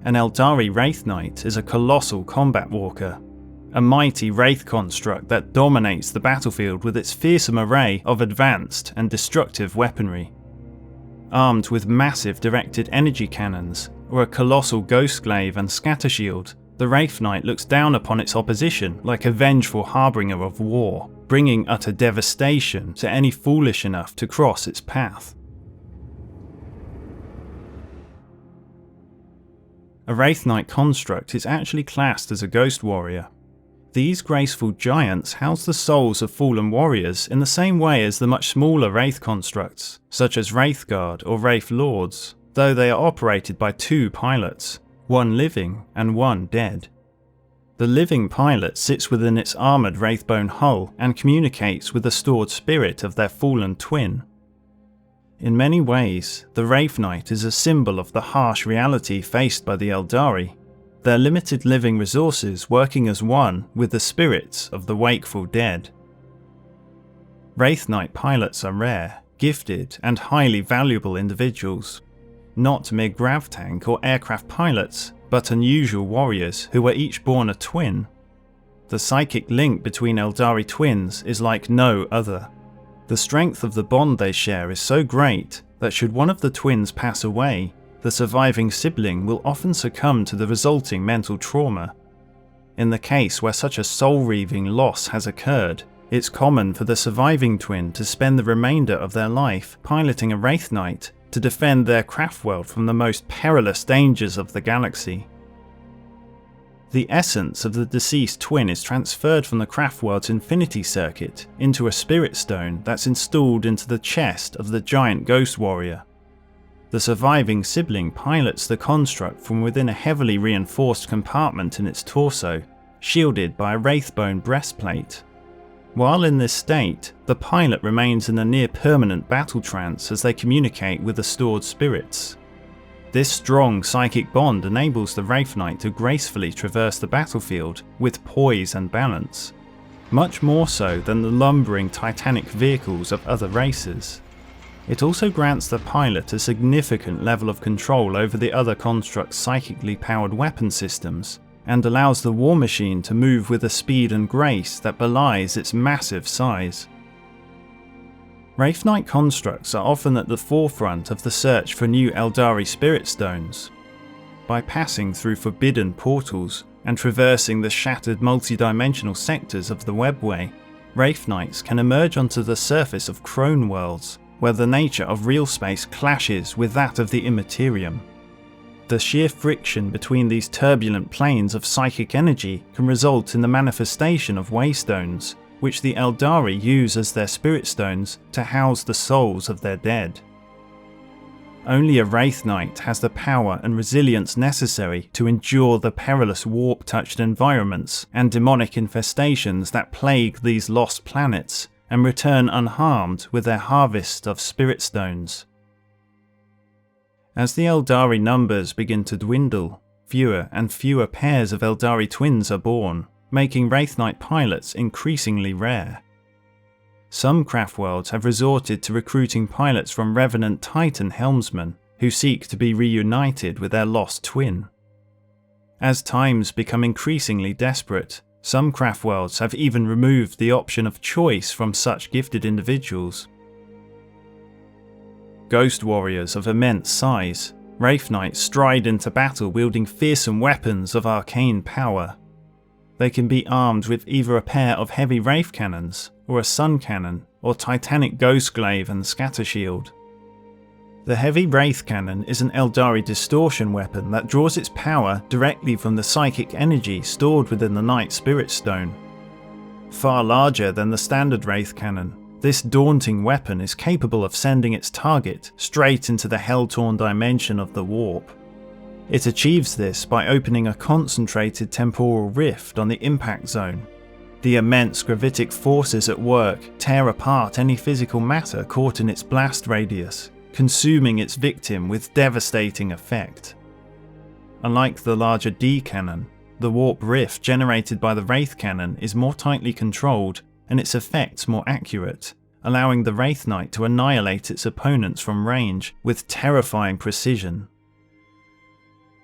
An Aeldari Wraithknight is a colossal combat walker, a mighty Wraith construct that dominates the battlefield with its fearsome array of advanced and destructive weaponry. Armed with massive directed energy cannons, or a colossal ghostglaive and scatter shield, the Wraithknight looks down upon its opposition like a vengeful harbinger of war, bringing utter devastation to any foolish enough to cross its path. A Wraithknight construct is actually classed as a ghost warrior. These graceful giants house the souls of fallen warriors in the same way as the much smaller Wraith constructs, such as Wraithguard or Wraith Lords, though they are operated by two pilots, one living and one dead. The living pilot sits within its armoured Wraithbone hull and communicates with the stored spirit of their fallen twin. In many ways, the Wraithknight is a symbol of the harsh reality faced by the Aeldari, their limited living resources working as one with the spirits of the wakeful dead. Wraithknight pilots are rare, gifted, and highly valuable individuals. Not mere grav tank or aircraft pilots, but unusual warriors who are each born a twin. The psychic link between Aeldari twins is like no other. The strength of the bond they share is so great that should one of the twins pass away, the surviving sibling will often succumb to the resulting mental trauma. In the case where such a soul-reaving loss has occurred, it's common for the surviving twin to spend the remainder of their life piloting a Wraithknight to defend their craft world from the most perilous dangers of the galaxy. The essence of the deceased twin is transferred from the craft world's infinity circuit into a spirit stone that's installed into the chest of the giant ghost warrior. The surviving sibling pilots the construct from within a heavily reinforced compartment in its torso, shielded by a Wraithbone breastplate. While in this state, the pilot remains in a near-permanent battle trance as they communicate with the stored spirits. This strong psychic bond enables the Wraithknight to gracefully traverse the battlefield with poise and balance, much more so than the lumbering Titanic vehicles of other races. It also grants the pilot a significant level of control over the other construct's psychically powered weapon systems, and allows the war machine to move with a speed and grace that belies its massive size. Wraithknight constructs are often at the forefront of the search for new Aeldari spirit stones. By passing through forbidden portals and traversing the shattered multi-dimensional sectors of the webway, Wraithknights can emerge onto the surface of Crone worlds, where the nature of real space clashes with that of the immaterium. The sheer friction between these turbulent planes of psychic energy can result in the manifestation of waystones, which the Aeldari use as their spirit stones to house the souls of their dead. Only a Wraithknight has the power and resilience necessary to endure the perilous warp-touched environments and demonic infestations that plague these lost planets, and return unharmed with their harvest of spirit stones. As the Aeldari numbers begin to dwindle, fewer and fewer pairs of Aeldari twins are born, making Wraithknight pilots increasingly rare. Some craft worlds have resorted to recruiting pilots from Revenant Titan helmsmen who seek to be reunited with their lost twin. As times become increasingly desperate, some craft worlds have even removed the option of choice from such gifted individuals. Ghost warriors of immense size, Wraithknights stride into battle wielding fearsome weapons of arcane power. They can be armed with either a pair of heavy Wraith cannons, or a sun cannon, or Titanic ghostglaive and scatter shield. The heavy Wraith cannon is an Aeldari distortion weapon that draws its power directly from the psychic energy stored within the Night Spirit Stone. Far larger than the standard Wraith cannon, this daunting weapon is capable of sending its target straight into the hell-torn dimension of the warp. It achieves this by opening a concentrated temporal rift on the impact zone. The immense gravitic forces at work tear apart any physical matter caught in its blast radius, consuming its victim with devastating effect. Unlike the larger D cannon, the warp rift generated by the Wraith cannon is more tightly controlled and its effects more accurate, allowing the Wraithknight to annihilate its opponents from range with terrifying precision.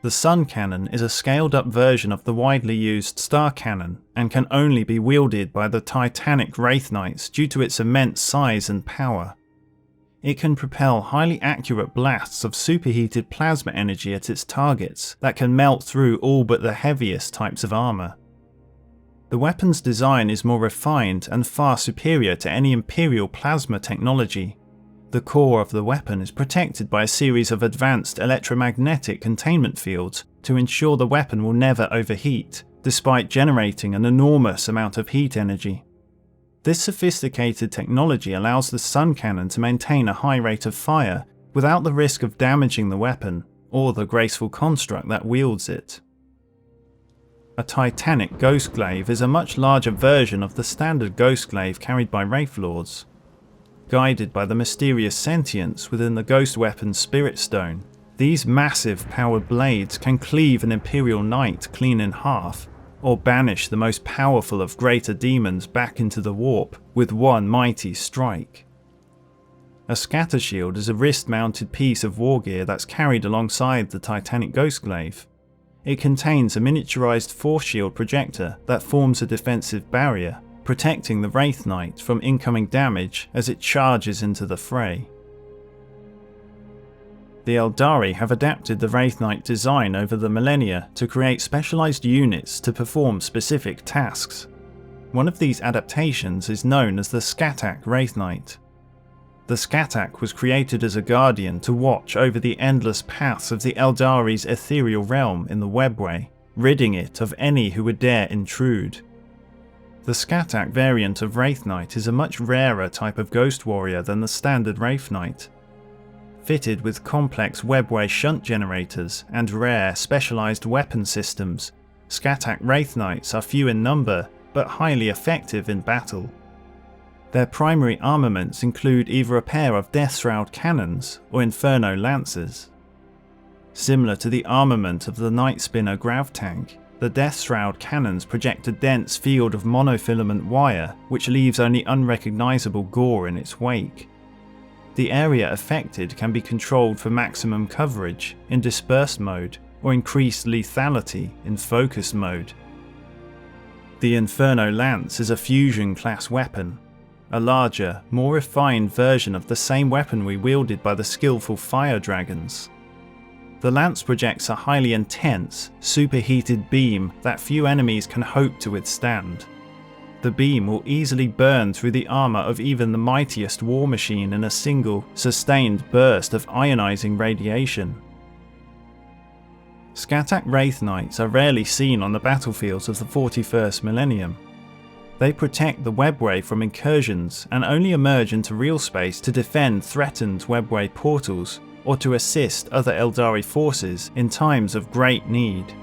The Sun Cannon is a scaled-up version of the widely used Star Cannon and can only be wielded by the Titanic Wraithknights due to its immense size and power. It can propel highly accurate blasts of superheated plasma energy at its targets that can melt through all but the heaviest types of armour. The weapon's design is more refined and far superior to any Imperial plasma technology. The core of the weapon is protected by a series of advanced electromagnetic containment fields to ensure the weapon will never overheat, despite generating an enormous amount of heat energy. This sophisticated technology allows the Sun Cannon to maintain a high rate of fire without the risk of damaging the weapon or the graceful construct that wields it. A Titanic Ghostglaive is a much larger version of the standard Ghostglaive carried by Wraithlords. Guided by the mysterious sentience within the ghost weapon's Spirit Stone, these massive powered blades can cleave an Imperial Knight clean in half, or banish the most powerful of greater demons back into the warp with one mighty strike. A scatter shield is a wrist-mounted piece of war gear that's carried alongside the Titanic Ghostglaive. It contains a miniaturized force shield projector that forms a defensive barrier, protecting the Wraith Knight from incoming damage as it charges into the fray. The Aeldari have adapted the Wraith Knight design over the millennia to create specialized units to perform specific tasks. One of these adaptations is known as the Scat Wraith Knight. The Scat was created as a guardian to watch over the endless paths of the Eldari's ethereal realm in the Webway, ridding it of any who would dare intrude. The Scat variant of Wraith Knight is a much rarer type of ghost warrior than the standard Wraith Knight. Fitted with complex Webway shunt generators and rare, specialized weapon systems, Scat Wraith Knights are few in number but highly effective in battle. Their primary armaments include either a pair of Deathshroud cannons or Inferno Lances. Similar to the armament of the Night Spinner Grav Tank, the Deathshroud cannons project a dense field of monofilament wire which leaves only unrecognizable gore in its wake. The area affected can be controlled for maximum coverage in dispersed mode or increased lethality in focused mode. The Inferno Lance is a fusion class weapon, a larger, more refined version of the same weaponry wielded by the skillful fire dragons. The lance projects a highly intense, superheated beam that few enemies can hope to withstand. The beam will easily burn through the armour of even the mightiest war machine in a single, sustained burst of ionizing radiation. Scat Wraith Knights are rarely seen on the battlefields of the 41st millennium. They protect the Webway from incursions and only emerge into real space to defend threatened Webway portals or to assist other Eldari forces in times of great need.